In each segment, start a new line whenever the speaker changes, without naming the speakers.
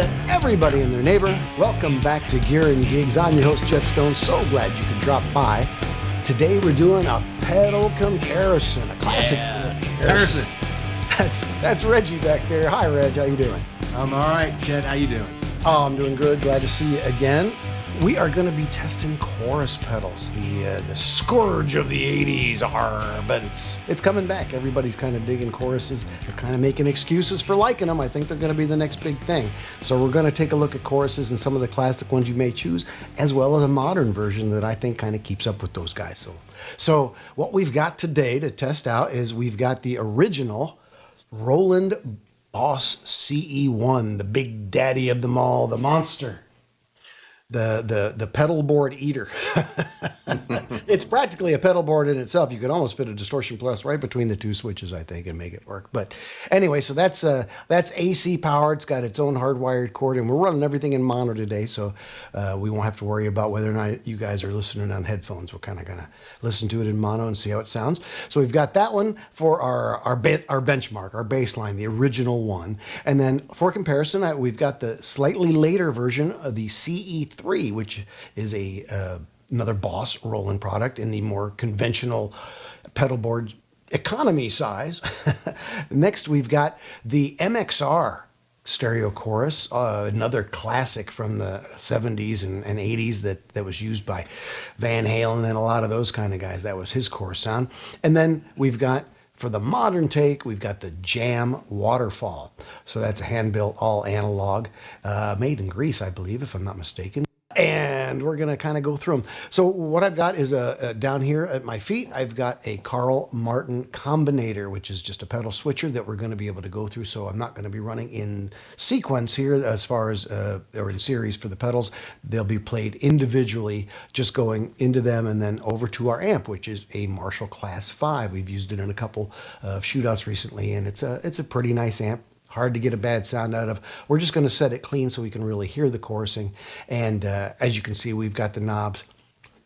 to everybody and their neighbor. Welcome back to Gear and Gigs. I'm your host, Jetstone. So glad you could drop by. Today we're doing a pedal comparison, a classic comparison. That's Reggie back there. Hi, Reg. How you doing?
I'm all right, Jet. How you doing?
Oh, I'm doing good. Glad to see you again. We are going to be testing chorus pedals, the scourge of the 80s, but it's coming back. Everybody's kind of digging choruses. They're kind of making excuses for liking them. I think they're going to be the next big thing. So we're going to take a look at choruses and some of the classic ones you may choose, as well as a modern version that I think kind of keeps up with those guys. So what we've got today to test out is we've got the original Roland Boss CE-1, the big daddy of them all, the monster. The pedalboard eater. It's practically a pedalboard in itself. You could almost fit a distortion plus right between the two switches, I think, and make it work. But anyway, so that's AC powered. It's got its own hardwired cord, and we're running everything in mono today, so we won't have to worry about whether or not you guys are listening on headphones. We're kind of gonna listen to it in mono and see how it sounds. So we've got that one for our benchmark, our baseline, the original one, and then for comparison, we've got the slightly later version of the CE3, which is another Boss Roland product in the more conventional pedalboard economy size. Next, we've got the MXR Stereo Chorus, another classic from the 70s and 80s that was used by Van Halen and a lot of those kind of guys. That was his chorus sound. And then we've got, for the modern take, we've got the Jam Waterfall. So that's a hand-built, all analog, made in Greece, I believe, if I'm not mistaken. And we're going to kind of go through them. So what I've got is down here at my feet, I've got a Carl Martin Combinator, which is just a pedal switcher that we're going to be able to go through. So I'm not going to be running in sequence here as far as, or in series for the pedals. They'll be played individually, just going into them and then over to our amp, which is a Marshall Class 5. We've used it in a couple of shootouts recently, and it's a pretty nice amp. Hard to get a bad sound out of. We're just going to set it clean so we can really hear the chorusing. And as you can see, we've got the knobs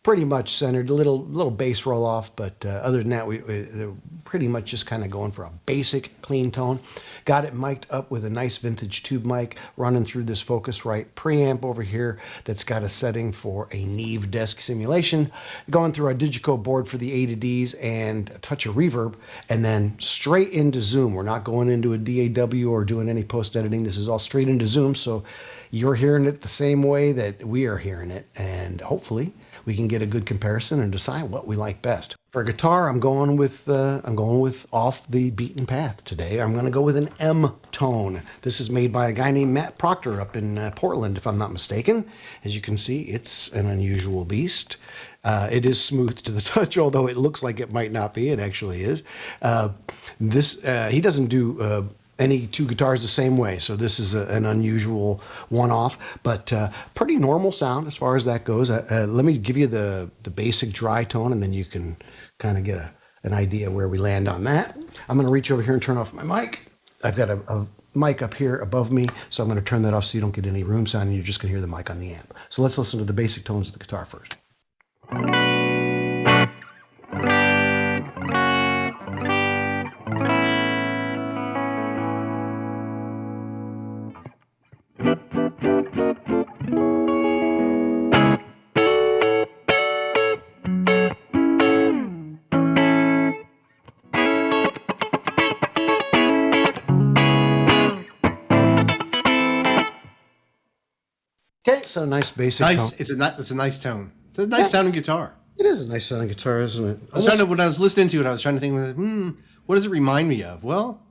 pretty much centered, a little bass roll off, but other than that, they're pretty much just kind of going for a basic clean tone. Got it mic'd up with a nice vintage tube mic running through this Focusrite preamp over here that's got a setting for a Neve desk simulation, going through our Digico board for the A to Ds and a touch of reverb, and then straight into Zoom. We're not going into a DAW or doing any post-editing. This is all straight into Zoom, so you're hearing it the same way that we are hearing it, and hopefully we can get a good comparison and decide what we like best. For guitar, I'm going with off the beaten path today. I'm going to go with an M tone. This is made by a guy named Matt Proctor up in Portland, if I'm not mistaken. As you can see, it's an unusual beast. It is smooth to the touch, although it looks like it might not be. It actually is. He doesn't do any two guitars the same way, so this is an unusual one-off, but pretty normal sound as far as that goes. Let me give you the basic dry tone, and then you can kind of get an idea where we land on that. I'm going to reach over here and turn off my mic. I've got a mic up here above me, so I'm going to turn that off so you don't get any room sound, and you're just going to hear the mic on the amp. So let's listen to the basic tones of the guitar first. Okay, so nice basic tone.
It's a nice tone. It's a nice sounding guitar.
It is a nice sounding guitar, isn't it?
When I was listening to it, I was trying to think, what does it remind me of? Well,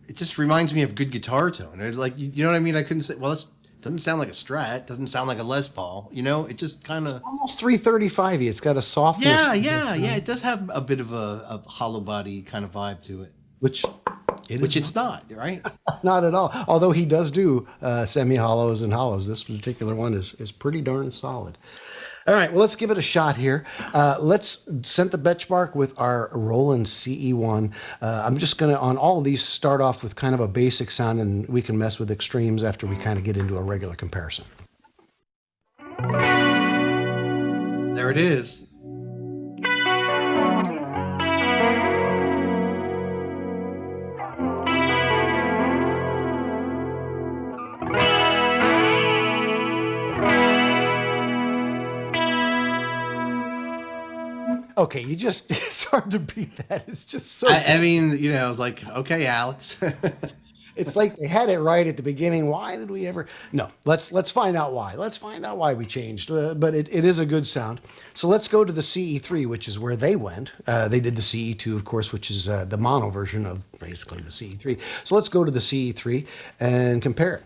it just reminds me of good guitar tone. You know what I mean? I couldn't say, well, it doesn't sound like a Strat. Doesn't sound like a Les Paul. You know, it just kind of...
It's almost 335-y. It's got a softness.
Yeah. It does have a bit of a hollow body kind of vibe to it. Which it's not, right?
Not at all. Although he does do semi-hollows and hollows. This particular one is pretty darn solid. All right, well, let's give it a shot here. Let's set the benchmark with our Roland CE-1. I'm just going to, on all of these, start off with kind of a basic sound, and we can mess with extremes after we kind of get into a regular comparison.
There it is.
Okay, it's hard to beat that. It's just so.
I mean, you know, I was like, okay, Alex.
It's like they had it right at the beginning. Why did we ever? No, let's find out why. Let's find out why we changed. But it is a good sound. So let's go to the CE3, which is where they went. They did the CE2, of course, which is the mono version of basically the CE3. So let's go to the CE3 and compare it.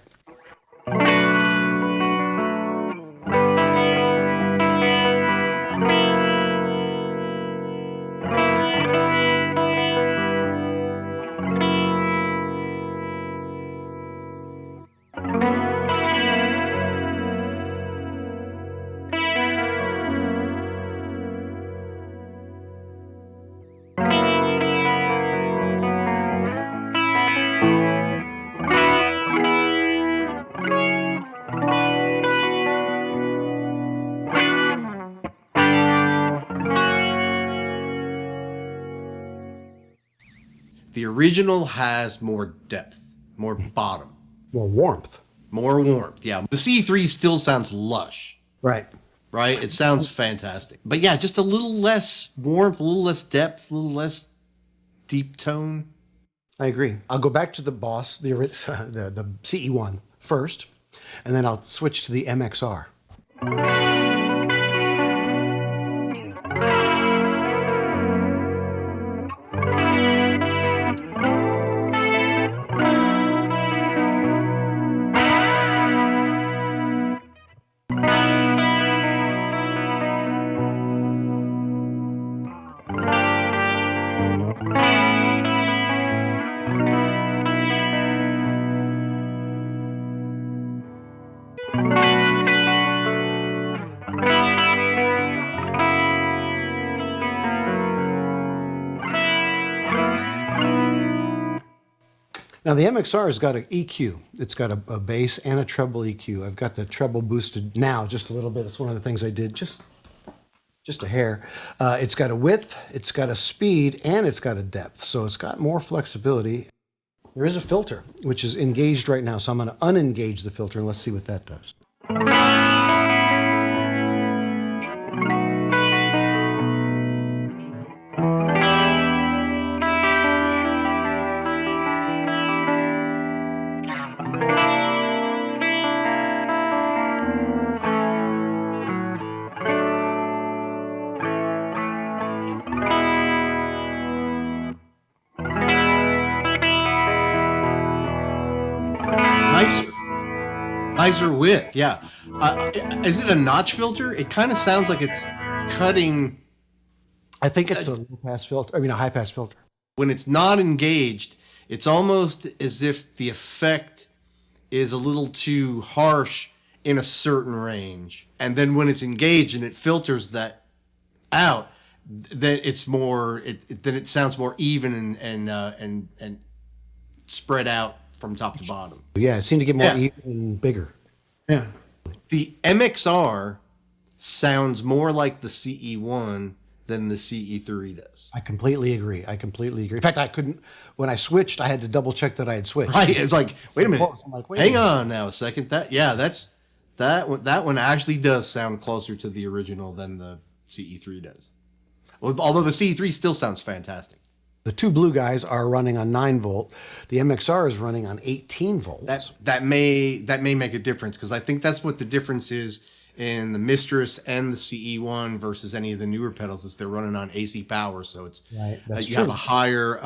The original has more depth, more bottom,
More warmth.
more warmth. Yeah, the CE3 still sounds lush,
Right.
right? It sounds fantastic. But yeah, just a little less warmth, a little less depth, a little less deep tone.
I agree. I'll go back to the Boss, the CE1 first, and then I'll switch to the MXR. Now the MXR has got an EQ. It's got a bass and a treble EQ. I've got the treble boosted now just a little bit. That's one of the things I did, just a hair. It's got a width, it's got a speed, and it's got a depth. So it's got more flexibility. There is a filter, which is engaged right now. So I'm going to unengage the filter and let's see what that does.
Nicer width, yeah. Is it a notch filter? It kind of sounds like it's cutting.
I think it's a low pass filter. I mean, a high pass filter.
When it's not engaged, it's almost as if the effect is a little too harsh in a certain range. And then when it's engaged and it filters that out, then it's more. Then it sounds more even and spread out from top to bottom.
Yeah, it seemed to get more even and bigger. Yeah.
The MXR sounds more like the CE1 than the CE3 does.
I completely agree. In fact, I couldn't, when I switched, I had to double check that I had switched.
Right. It's like, wait a minute.
I'm like,
Hang on now a second. That one actually does sound closer to the original than the CE3 does. Although the CE3 still sounds fantastic.
The two blue guys are running on 9 volt. The MXR is running on 18 volts.
That may make a difference, because I think that's what the difference is in the Mistress and the CE1 versus any of the newer pedals, is they're running on AC power. So it's
right. That's
you
true.
have a higher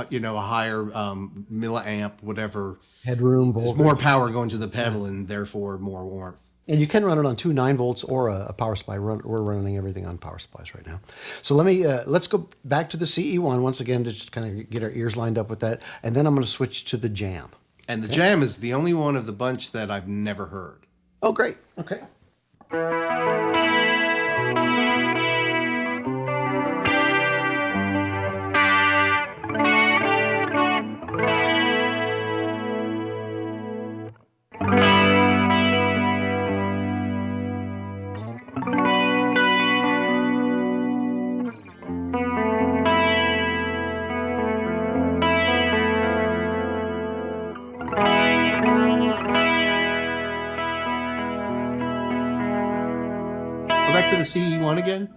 milliamp, whatever
headroom voltage.
There's more power going to the pedal and therefore more warmth.
And you can run it on 2 9 volts or a power supply. We're running everything on power supplies right now. So let's go back to the CE1 once again to just kind of get our ears lined up with that. And then I'm going to switch to the Jam.
And the Jam is the only one of the bunch that I've never heard.
Oh, great. Okay.
Go back to the CE1 again.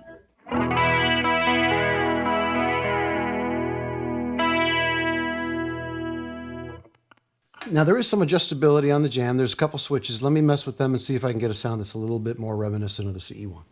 Now there is some adjustability on the Jam. There's a couple switches. Let me mess with them and see if I can get a sound that's a little bit more reminiscent of the CE-1.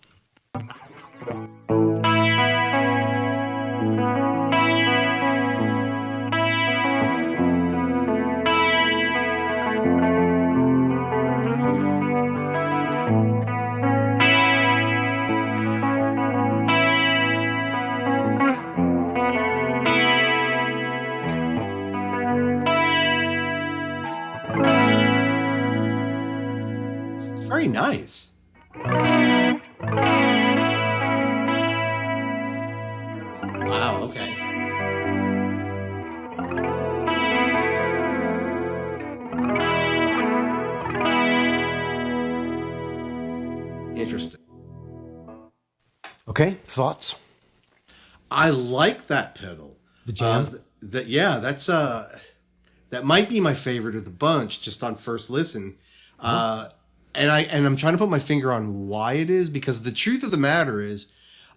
Very nice. Wow, okay. Interesting.
Okay, thoughts?
I like that pedal.
The Jam?
That's that might be my favorite of the bunch just on first listen. And I'm trying to put my finger on why it is, because the truth of the matter is,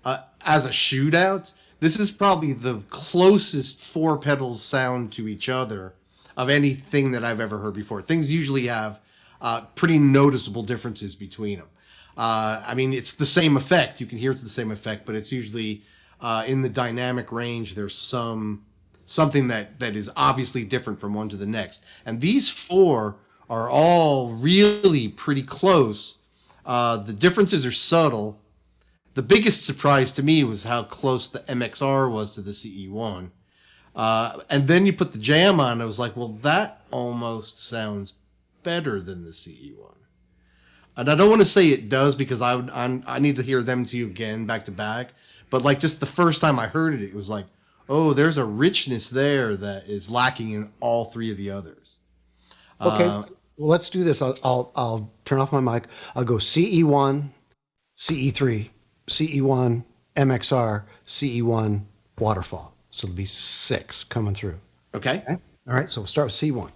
as a shootout, this is probably the closest four pedals sound to each other of anything that I've ever heard before. Things usually have pretty noticeable differences between them. I mean, it's the same effect. You can hear it's the same effect, but it's usually in the dynamic range. There's something that is obviously different from one to the next. And these four are all really pretty close. The differences are subtle. The biggest surprise to me was how close the MXR was to the CE-1. And then you put the Jam on, I was like, well, that almost sounds better than the CE-1. And I don't want to say it does, because I need to hear them two again, back to back. But like just the first time I heard it, it was like, oh, there's a richness there that is lacking in all three of the others.
Okay, well, let's do this. I'll turn off my mic. I'll go CE-1, CE3, CE-1, MXR, CE-1, Waterfall. So it'll be 6 coming through.
Okay.
All right, so we'll start with C1.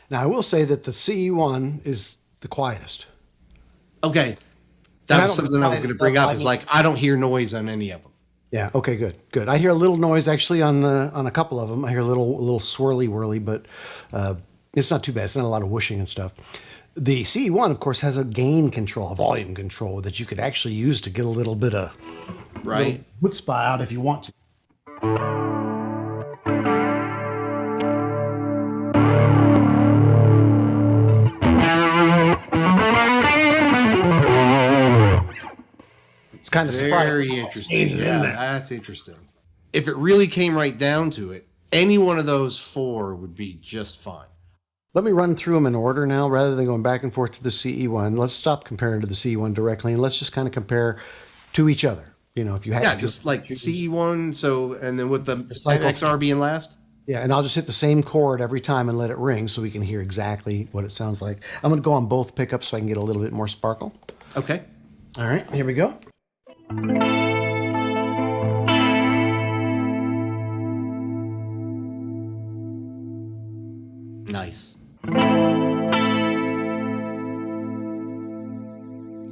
Now, I will say that the CE-1 is the quietest.
Okay. That was something I was going to bring up. Is like, I don't hear noise on any of them.
Yeah. Okay. Good. Good. I hear a little noise actually on a couple of them. I hear a little swirly whirly, but it's not too bad. It's not a lot of whooshing and stuff. The CE-1, of course, has a gain control, a volume control that you could actually use to get a little bit of chutzpah out if you want to. It's kind of
very interesting. Yeah, that's interesting. If it really came right down to it, any one of those four would be just fine.
Let me run through them in order now, rather than going back and forth to the CE-1. Let's stop comparing to the CE-1 directly, and let's just kind of compare to each other. You know, if you have
just like CE-1. So, and then with the MXR being last.
Yeah, and I'll just hit the same chord every time and let it ring so we can hear exactly what it sounds like. I'm going to go on both pickups so I can get a little bit more sparkle.
Okay.
All right, here we go.
Nice.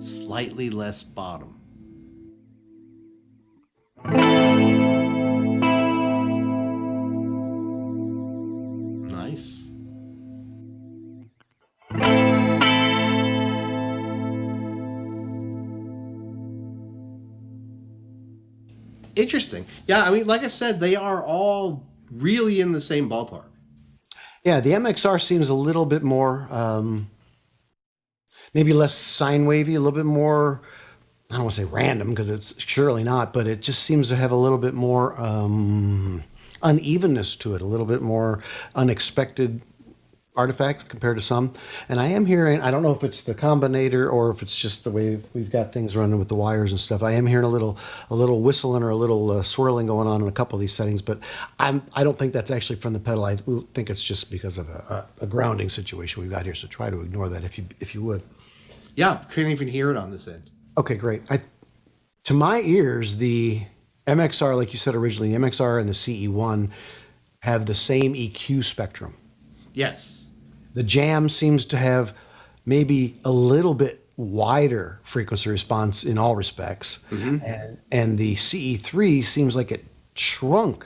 Slightly less bottom. Interesting. Yeah, I mean, like I said, they are all really in the same ballpark.
Yeah, the MXR seems a little bit more, maybe less sine wavy, a little bit more, I don't want to say random because it's surely not, but it just seems to have a little bit more unevenness to it, a little bit more unexpected artifacts compared to some. And I am hearing, I don't know if it's the combinator or if it's just the way we've got things running with the wires and stuff. I am hearing a little whistling or a little swirling going on in a couple of these settings, but I don't think that's actually from the pedal. I think it's just because of a grounding situation we've got here. So try to ignore that if you would.
Yeah, couldn't even hear it on this end.
Okay, great. To my ears, the MXR, like you said originally, the MXR and the CE-1 have the same EQ spectrum.
Yes.
The Jam seems to have maybe a little bit wider frequency response in all respects. And the CE3 seems like it shrunk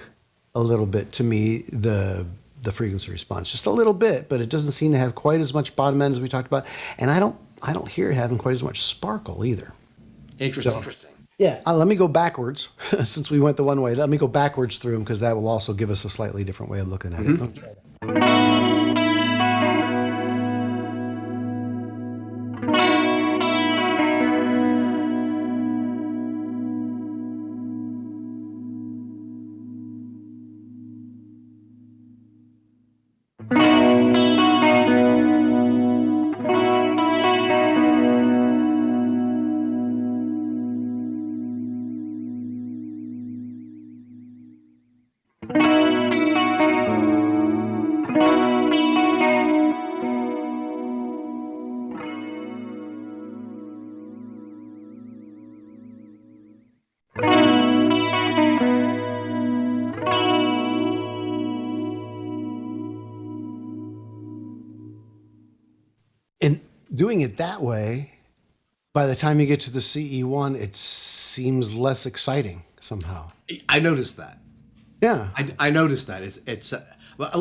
a little bit to me, the frequency response, just a little bit, but it doesn't seem to have quite as much bottom end as we talked about. And I don't hear it having quite as much sparkle either.
Interesting.
Yeah, let me go backwards. Since we went the one way, let me go backwards through them because that will also give us a slightly different way of looking at it. Let me try that. And doing it that way, by the time you get to the CE1, it seems less exciting somehow.
I noticed that.
Yeah.
I noticed that. It's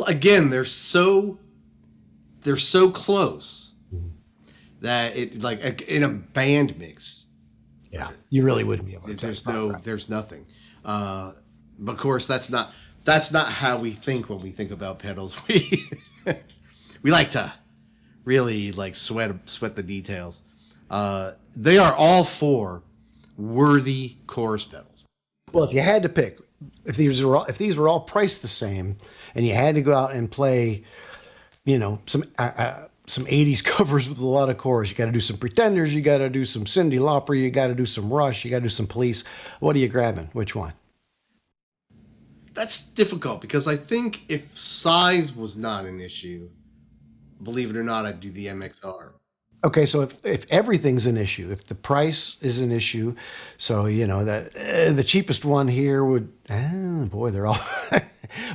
again, they're so close that it, like in a band mix,
Yeah. You really wouldn't be able to
there's nothing. But of course, that's not how we think when we think about pedals. We like to really like sweat the details. They are all four worthy chorus pedals.
Well, if you had to pick, if these were all priced the same, and you had to go out and play, some 80s covers with a lot of chorus, you got to do some Pretenders, you got to do some Cyndi Lauper, you got to do some Rush, you got to do some Police. What are you grabbing? Which one?
That's difficult because I think if size was not an issue, believe it or not, I'd do the MXR.
Okay, so if everything's an issue, if the price is an issue, so that the cheapest one here would, they're all.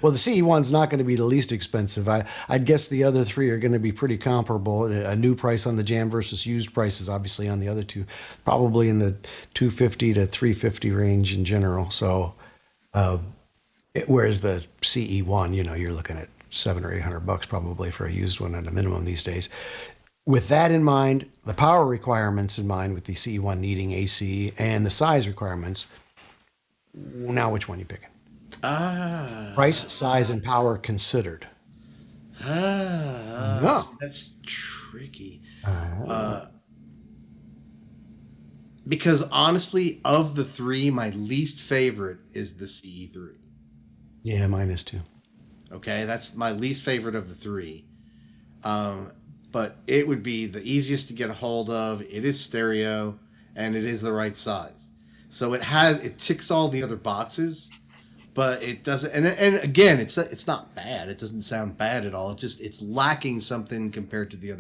Well, the CE1's not going to be the least expensive. I'd guess the other three are going to be pretty comparable. A new price on the Jam versus used prices, obviously, on the other two, probably in the $250 to $350 range in general. So, whereas the CE1, you're looking at $700 or $800 probably for a used one at a minimum these days. With that in mind, the power requirements in mind with the CE1 needing AC and the size requirements, now which one are you picking? Price, size, and power considered.
That's tricky. Because honestly, of the three, my least favorite is the CE3.
Yeah, mine is too.
Okay, that's my least favorite of the three. But it would be the easiest to get a hold of. It is stereo, and it is the right size. So it ticks all the other boxes, but it doesn't. And again, it's not bad. It doesn't sound bad at all. It's lacking something compared to the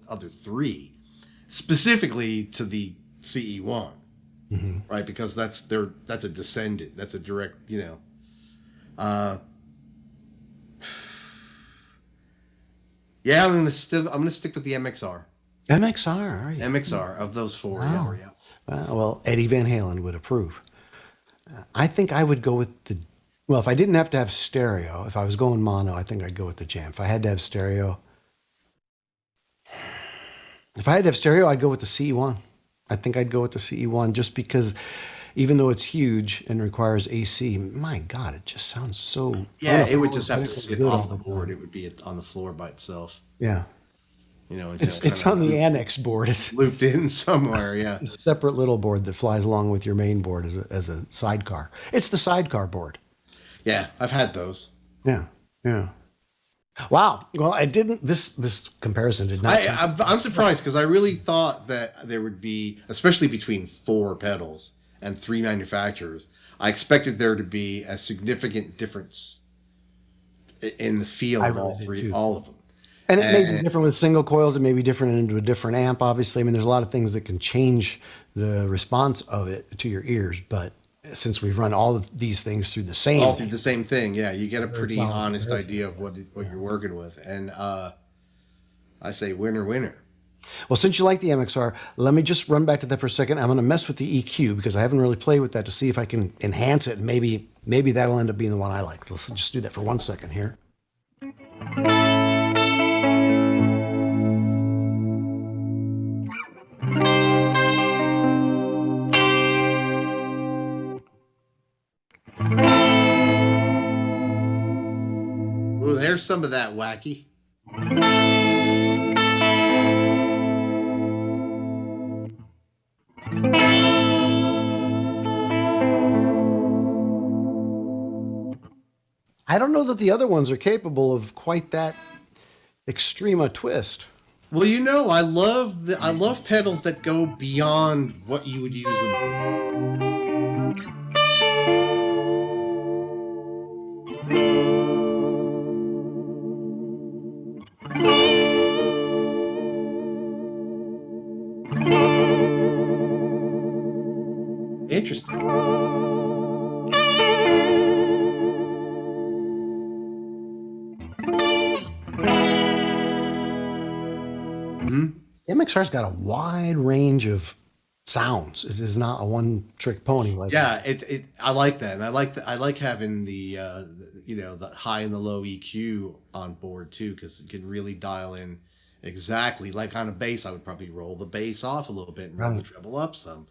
other three, specifically to the CE1, right? Because that's a descendant. That's a direct, Yeah, I'm gonna stick with the MXR.
MXR, are you?
MXR of those four.
Wow.
Yeah.
Well, Eddie Van Halen would approve. I think I would go with well, if I didn't have to have stereo, if I was going mono, I think I'd go with the Jam. If I had to have stereo, I'd go with the CE1. I think I'd go with the CE1 just because even though it's huge and requires AC, my God, it just sounds so.
Yeah, it would just have to
unapologetically
sit
good
off
all
the board.
time.
It would be on the floor by itself.
Yeah,
You know, it
it's
just
it's
kind
on
of
the annex board.
looped in somewhere. Yeah.
A separate little board that flies along with your main board as a sidecar. It's the sidecar board.
Yeah, I've had those.
Yeah, yeah. Wow. Well, I didn't. This comparison did not.
I'm surprised because I really thought that there would be, especially between 4 pedals and 3 manufacturers, I expected there to be a significant difference in the feel of all three, all of them.
And it may be different with single coils. It may be different into a different amp, obviously. I mean, there's a lot of things that can change the response of it to your ears. But since we've run all of these things through the same...
All through the same thing, yeah. You get a pretty honest idea of what you're working with. And I say winner, winner.
Well, since you like the MXR, let me just run back to that for a second. I'm going to mess with the EQ because I haven't really played with that to see if I can enhance it. Maybe that'll end up being the one I like. Let's just do that for 1 second here.
Ooh, there's some of that wacky.
I don't know that the other ones are capable of quite that extreme a twist.
Well, you know, I love pedals that go beyond what you would use them for. Interesting.
MXR's got a wide range of sounds. It is not a one-trick pony. Like
Yeah, I like that, and I like having the the high and the low EQ on board too, because it can really dial in exactly. Like on a bass, I would probably roll the bass off a little bit and roll the treble up some.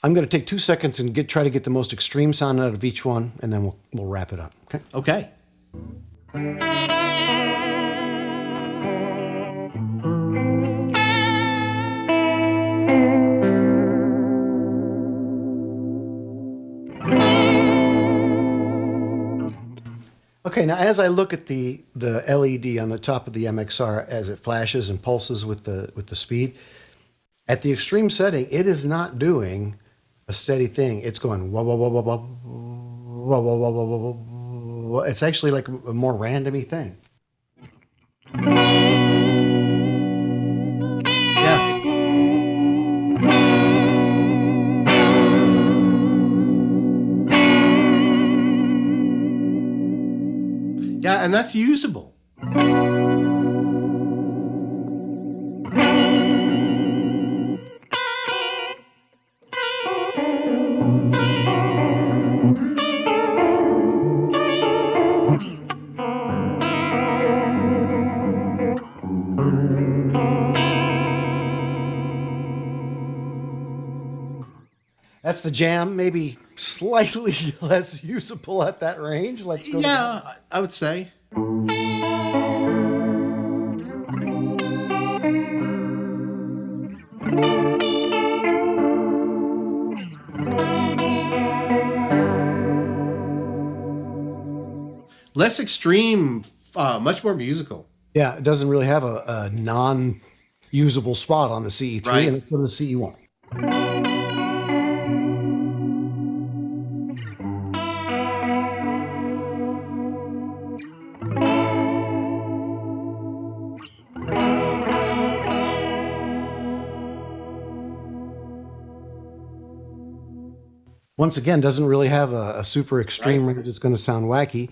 I'm going to take 2 seconds and try to get the most extreme sound out of each one, and then we'll wrap it up. Okay.
Okay.
Okay, now as I look at the LED on the top of the MXR as it flashes and pulses with the speed, at the extreme setting, it is not doing a steady thing. It's going wah wah wah wah wah wah wah wah wah wah wah. It's actually like a more randomy thing.
Yeah. Yeah, and that's usable.
That's the Jam, maybe slightly less usable at that range. Let's go.
Yeah, I would say. Less extreme, much more musical.
Yeah, it doesn't really have a non-usable spot on the CE3,
Right.
and it's for the CE1. Once again, doesn't really have a super extreme range that's going to sound wacky.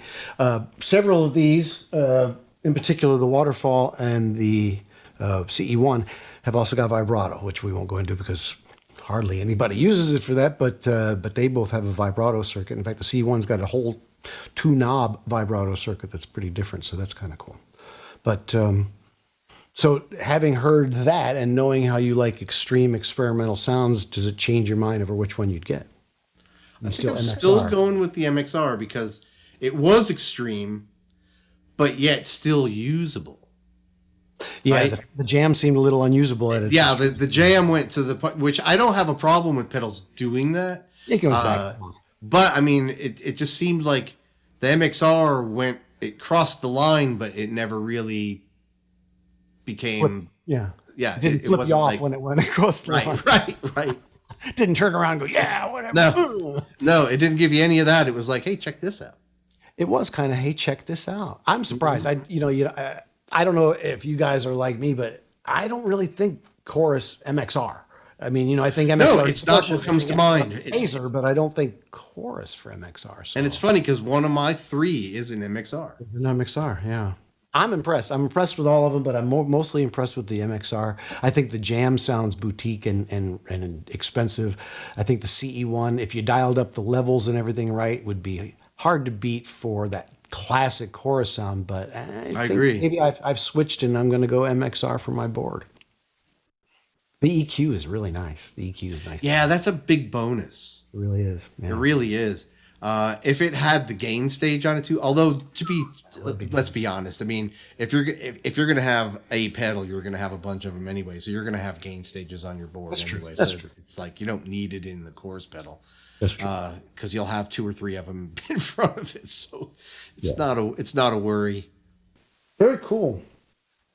Several of these, in particular the Waterfall and the CE1, have also got vibrato, which we won't go into because hardly anybody uses it for that, but they both have a vibrato circuit. In fact, the CE1's got a whole 2-knob vibrato circuit that's pretty different, so that's kind of cool. But so having heard that and knowing how you like extreme experimental sounds, does it change your mind over which one you'd get?
I think I'm still going with the MXR because it was extreme, but yet still usable.
Yeah,
right?
the Jam seemed a little unusable at it.
Yeah, the Jam went to the point, which I don't have a problem with pedals doing that.
It goes back.
But I mean, it just seemed like the MXR it crossed the line, but it never really became.
Yeah.
Yeah.
It didn't flip you off when it went across the line.
Right.
Didn't turn around and go, yeah, whatever.
No, it didn't give you any of that. It was like, hey, check this out.
It was kind of, hey, check this out. I'm surprised. I don't know if you guys are like me, but I don't really think Chorus MXR. I mean, I think MXR.
No, it's not what comes to mind.
It's Taser, but I don't think Chorus for MXR. So.
And it's funny because one of my 3 is an MXR.
An MXR, yeah. I'm impressed. I'm impressed with all of them, but I'm mostly impressed with the MXR. I think the Jam sounds boutique and expensive. I think the CE-1, if you dialed up the levels and everything right, would be hard to beat for that classic Chorus sound. But I
agree.
Maybe I've switched and I'm going to go MXR for my board. The EQ is really nice. The EQ is nice.
Yeah, that's a big bonus.
It really is. Yeah.
It really is. If it had the gain stage on it too, although let's be honest. I mean, if you're gonna have a pedal, you're gonna have a bunch of them anyway. So you're gonna have gain stages on your board.
That's
anyway.
true. That's
true. It's like you don't need it in the chorus pedal.
That's true.
Because you'll have 2 or 3 of them in front of it. So it's not a worry.
Very cool.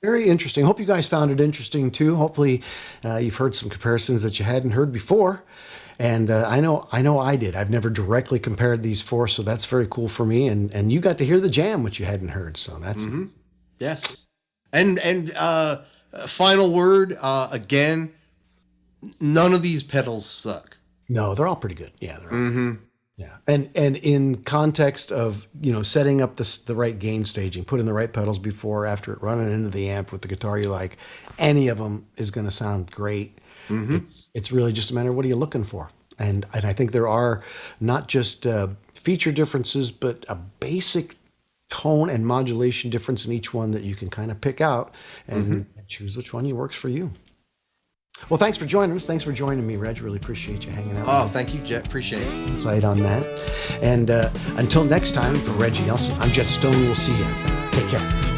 Very interesting. Hope you guys found it interesting too. Hopefully, you've heard some comparisons that you hadn't heard before. And I know I did. I've never directly compared these 4, so that's very cool for me. And you got to hear the Jam, which you hadn't heard, so that's
yes. And final word again. None of these pedals suck.
No, they're all pretty good. Yeah, they're all yeah. And in context of setting up the right gain staging, putting the right pedals before, after it, running into the amp with the guitar you like, any of them is going to sound great. It's really just a matter of what are you looking for. And I think there are not just feature differences, but a basic tone and modulation difference in each one that you can kind of pick out and choose which one works for you. Well, thanks for joining us. Thanks for joining me, Reg. Really appreciate you hanging out.
Oh, thank you, Jet. Appreciate it.
Insight on that. And until next time, for Reggie Nelson, I'm Jet Stone. We'll see you. Take care.